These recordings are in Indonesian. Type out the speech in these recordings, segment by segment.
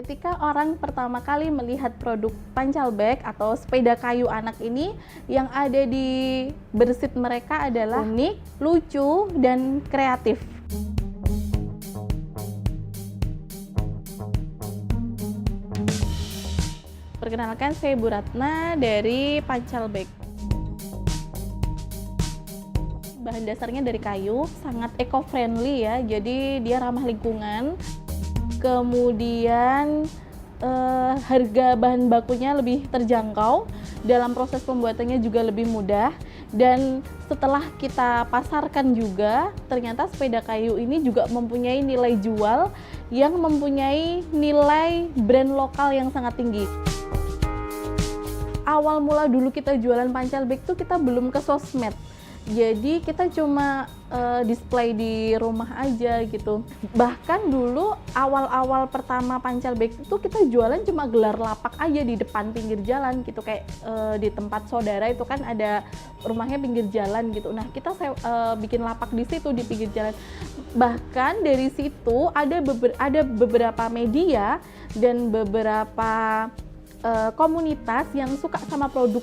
Ketika orang pertama kali melihat produk pancal bag atau sepeda kayu anak ini, yang ada di bersih mereka adalah unik, lucu, dan kreatif. Perkenalkan, saya Bu Ratna dari Pancal Bag. Bahan dasarnya dari kayu, sangat eco-friendly ya, jadi dia ramah lingkungan. Kemudian harga bahan bakunya lebih terjangkau, dalam proses pembuatannya juga lebih mudah, dan setelah kita pasarkan juga ternyata sepeda kayu ini juga mempunyai nilai jual yang mempunyai nilai brand lokal yang sangat tinggi. Awal mula dulu kita jualan pancal bag tuh kita belum ke sosmed, jadi kita cuma display di rumah aja gitu. Bahkan dulu awal-awal pertama pancal bag itu kita jualan cuma gelar lapak aja di depan pinggir jalan gitu, kayak di tempat saudara itu kan ada rumahnya pinggir jalan gitu. Nah kita bikin lapak di situ di pinggir jalan. Bahkan dari situ ada beberapa media dan beberapa komunitas yang suka sama produk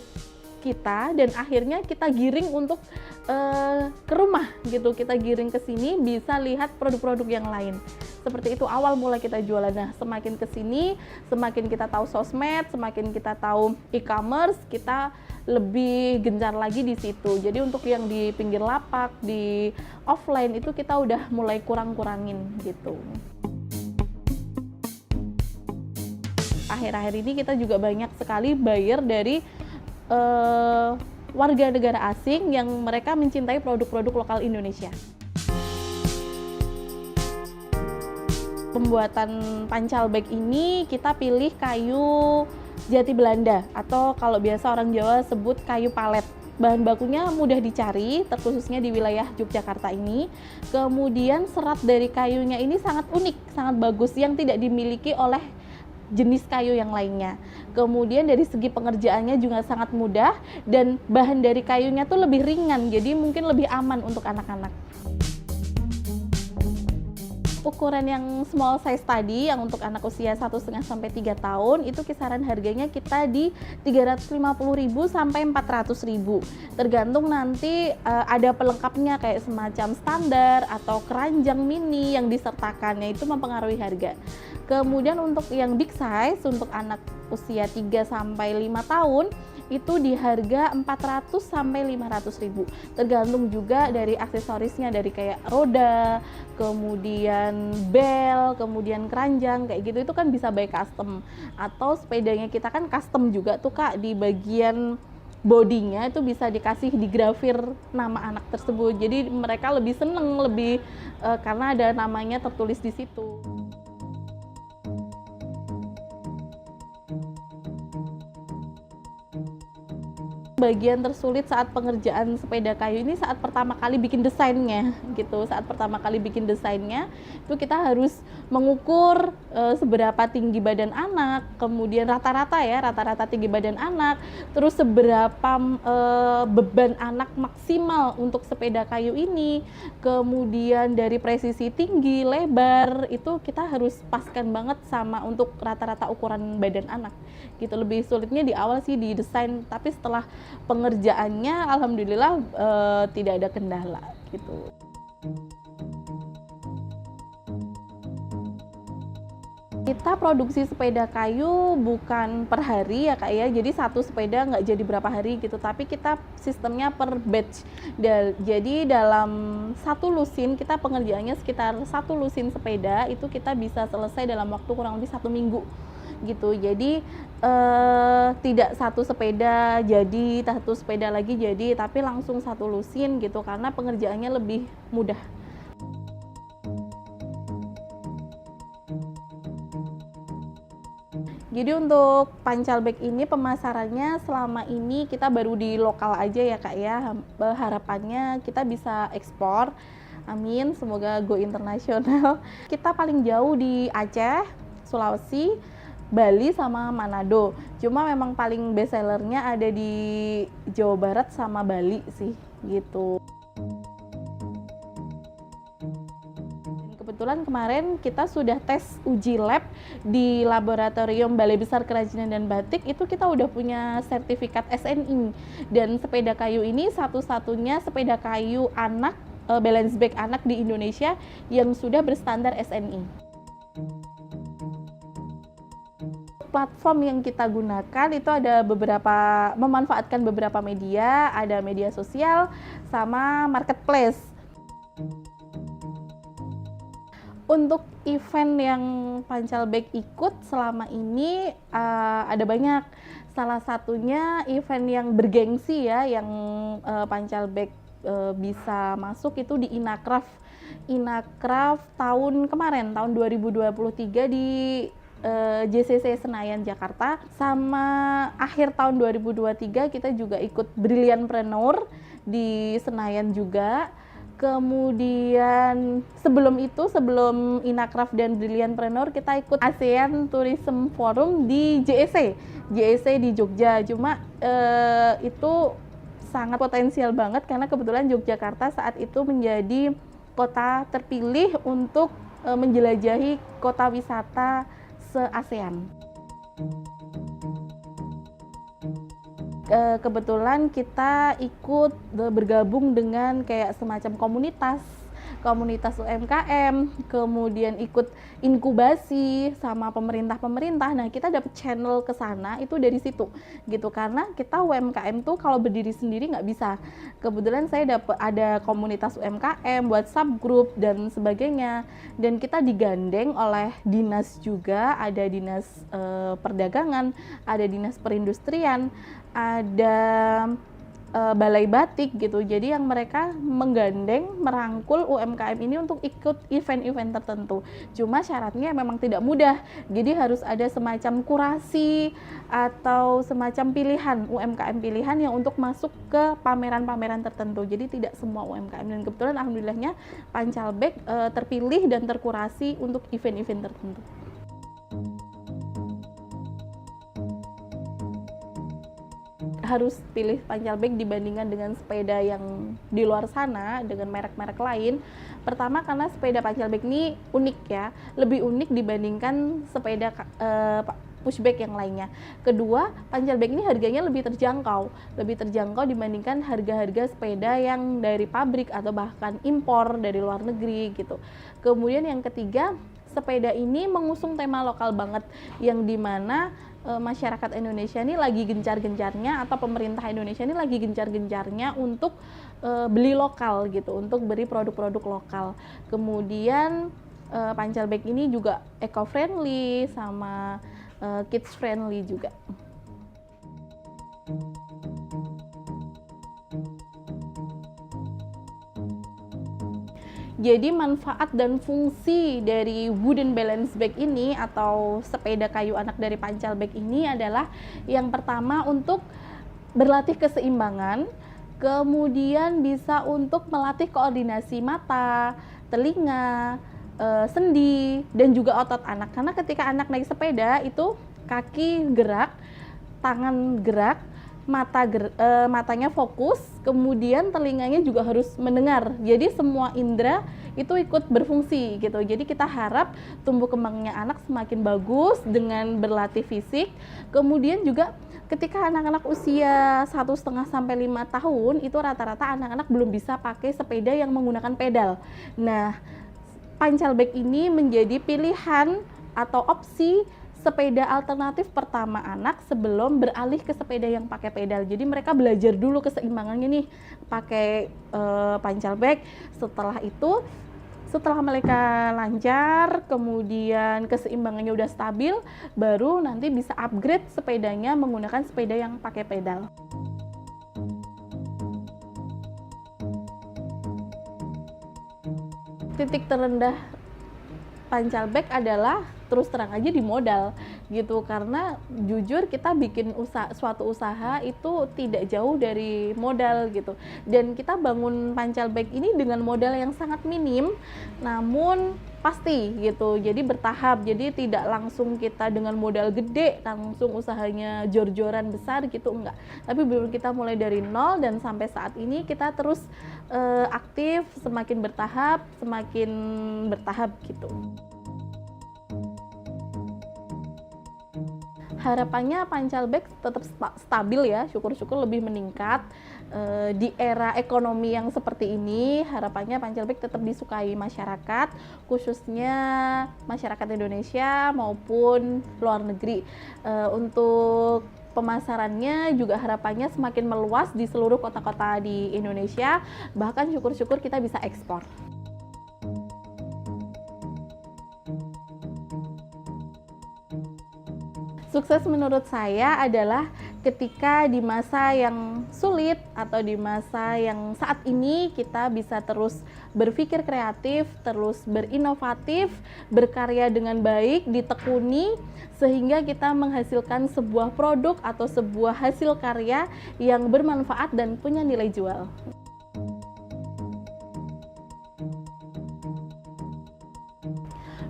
kita, dan akhirnya kita giring untuk ke rumah gitu, kita giring ke sini bisa lihat produk-produk yang lain. Seperti itu awal mula kita jualan. Nah, semakin ke sini, semakin kita tahu sosmed, semakin kita tahu e-commerce, kita lebih gencar lagi di situ. Jadi untuk yang di pinggir lapak, di offline itu kita udah mulai kurangin gitu. Akhir-akhir ini kita juga banyak sekali buyer dari warga negara asing yang mereka mencintai produk-produk lokal Indonesia. Pembuatan pancal bag ini kita pilih kayu jati Belanda atau kalau biasa orang Jawa sebut kayu palet. Bahan bakunya mudah dicari, terkhususnya di wilayah Yogyakarta ini. Kemudian serat dari kayunya ini sangat unik, sangat bagus yang tidak dimiliki oleh jenis kayu yang lainnya. Kemudian dari segi pengerjaannya juga sangat mudah, dan bahan dari kayunya tuh lebih ringan, jadi mungkin lebih aman untuk anak-anak. Ukuran yang small size tadi, yang untuk anak usia 1,5 sampai 3 tahun, itu kisaran harganya kita di 350.000 sampai 400.000. Tergantung nanti ada pelengkapnya kayak semacam standar atau keranjang mini yang disertakannya, itu mempengaruhi harga. Kemudian untuk yang big size, untuk anak usia 3 sampai 5 tahun, itu di harga 400 sampai 500.000. Tergantung juga dari aksesorisnya, dari kayak roda, kemudian bel, kemudian keranjang kayak gitu, itu kan bisa by custom. Atau sepedanya kita kan custom juga tuh Kak, di bagian bodinya itu bisa dikasih digrafir nama anak tersebut. Jadi mereka lebih seneng, lebih karena ada namanya tertulis di situ. Bagian tersulit saat pengerjaan sepeda kayu ini saat pertama kali bikin desainnya gitu. Saat pertama kali bikin desainnya itu kita harus mengukur seberapa tinggi badan anak, kemudian rata-rata tinggi badan anak, terus seberapa beban anak maksimal untuk sepeda kayu ini, kemudian dari presisi tinggi, lebar, itu kita harus paskan banget sama untuk rata-rata ukuran badan anak gitu. Lebih sulitnya di awal sih di desain, tapi setelah pengerjaannya alhamdulillah tidak ada kendala gitu. Kita produksi sepeda kayu bukan per hari ya Kak ya, jadi satu sepeda nggak jadi berapa hari gitu, tapi kita sistemnya per batch. Jadi dalam satu lusin kita pengerjaannya sekitar satu lusin sepeda itu kita bisa selesai dalam waktu kurang lebih 1 minggu gitu. Jadi tidak satu sepeda jadi, satu sepeda lagi jadi, tapi langsung satu lusin gitu karena pengerjaannya lebih mudah. Jadi untuk pancal bag ini pemasarannya selama ini kita baru di lokal aja ya Kak ya. Harapannya kita bisa ekspor. Amin, semoga go internasional. Kita paling jauh di Aceh, Sulawesi, Bali sama Manado. Cuma memang paling best sellernya ada di Jawa Barat sama Bali sih gitu. kebetulan kemarin kita sudah tes uji lab di Laboratorium Balai Besar Kerajinan dan Batik, itu kita udah punya sertifikat SNI. Dan sepeda kayu ini satu-satunya sepeda kayu anak, balance bag anak di Indonesia yang sudah berstandar SNI. Platform yang kita gunakan itu ada memanfaatkan beberapa media, ada media sosial sama marketplace. Untuk event yang Pancal Bag ikut selama ini ada banyak. Salah satunya event yang bergengsi ya, yang Pancal Bag bisa masuk itu di Inacraft. Inacraft tahun kemarin, tahun 2023 di JCC Senayan Jakarta, sama akhir tahun 2023 kita juga ikut Brilliantpreneur di Senayan juga. Kemudian sebelum Inacraft dan Brilliantpreneur kita ikut ASEAN Tourism Forum di JEC di Jogja. Cuma itu sangat potensial banget karena kebetulan Yogyakarta saat itu menjadi kota terpilih untuk menjelajahi kota wisata se-ASEAN. Kebetulan kita ikut bergabung dengan kayak semacam komunitas UMKM, kemudian ikut inkubasi sama pemerintah. Nah, kita dapat channel ke sana itu dari situ gitu, karena kita UMKM tuh kalau berdiri sendiri nggak bisa. Kebetulan saya dapat ada komunitas UMKM buat subgroup dan sebagainya, dan kita digandeng oleh dinas juga, ada dinas perdagangan, ada dinas perindustrian, ada balai batik gitu. Jadi yang mereka menggandeng, merangkul UMKM ini untuk ikut event-event tertentu. Cuma syaratnya memang tidak mudah. Jadi harus ada semacam kurasi atau semacam pilihan UMKM pilihan yang untuk masuk ke pameran-pameran tertentu. Jadi tidak semua UMKM, dan kebetulan alhamdulillahnya Pancal Bag terpilih dan terkurasi untuk event-event tertentu. Harus pilih Pancal Bag dibandingkan dengan sepeda yang di luar sana dengan merek-merek lain. Pertama karena sepeda Pancal Bag ini unik ya, lebih unik dibandingkan sepeda pushback yang lainnya. Kedua, Pancal Bag ini harganya lebih terjangkau dibandingkan harga-harga sepeda yang dari pabrik atau bahkan impor dari luar negeri gitu. Kemudian yang ketiga, sepeda ini mengusung tema lokal banget, yang dimana masyarakat Indonesia ini lagi gencar-gencarnya, atau pemerintah Indonesia ini lagi gencar-gencarnya untuk beli lokal gitu, untuk beli produk-produk lokal. Kemudian Pancal Bag ini juga eco-friendly sama kids-friendly juga. Jadi manfaat dan fungsi dari wooden balance bag ini atau sepeda kayu anak dari Pancal Bag ini adalah yang pertama untuk berlatih keseimbangan, kemudian bisa untuk melatih koordinasi mata, telinga, sendi, dan juga otot anak. Karena ketika anak naik sepeda itu kaki gerak, tangan gerak, matanya fokus, kemudian telinganya juga harus mendengar. Jadi semua indera itu ikut berfungsi gitu. Jadi kita harap tumbuh kembangnya anak semakin bagus dengan berlatih fisik. Kemudian juga ketika anak-anak usia 1,5 sampai 5 tahun itu rata-rata anak-anak belum bisa pakai sepeda yang menggunakan pedal. Nah, Pancal Bag ini menjadi pilihan atau opsi sepeda alternatif pertama anak sebelum beralih ke sepeda yang pakai pedal. Jadi mereka belajar dulu keseimbangannya nih pakai Pancal Bag. Setelah itu, setelah mereka lancar, kemudian keseimbangannya udah stabil, baru nanti bisa upgrade sepedanya menggunakan sepeda yang pakai pedal. Titik terendah Pancal Bag adalah terus terang aja di modal gitu, karena jujur kita bikin suatu usaha itu tidak jauh dari modal gitu, dan kita bangun Pancal Bake ini dengan modal yang sangat minim namun pasti gitu, jadi bertahap, jadi tidak langsung kita dengan modal gede langsung usahanya jor-joran besar gitu, enggak, tapi benar kita mulai dari nol dan sampai saat ini kita terus aktif, semakin bertahap gitu. Harapannya Pancal Bake tetap stabil ya, syukur-syukur lebih meningkat. Di era ekonomi yang seperti ini, harapannya Pancal Bake tetap disukai masyarakat, khususnya masyarakat Indonesia maupun luar negeri. Untuk pemasarannya juga harapannya semakin meluas di seluruh kota-kota di Indonesia, bahkan syukur-syukur kita bisa ekspor. Sukses menurut saya adalah ketika di masa yang sulit atau di masa yang saat ini kita bisa terus berpikir kreatif, terus berinovatif, berkarya dengan baik, ditekuni, sehingga kita menghasilkan sebuah produk atau sebuah hasil karya yang bermanfaat dan punya nilai jual.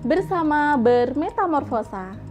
Bersama bermetamorfosa.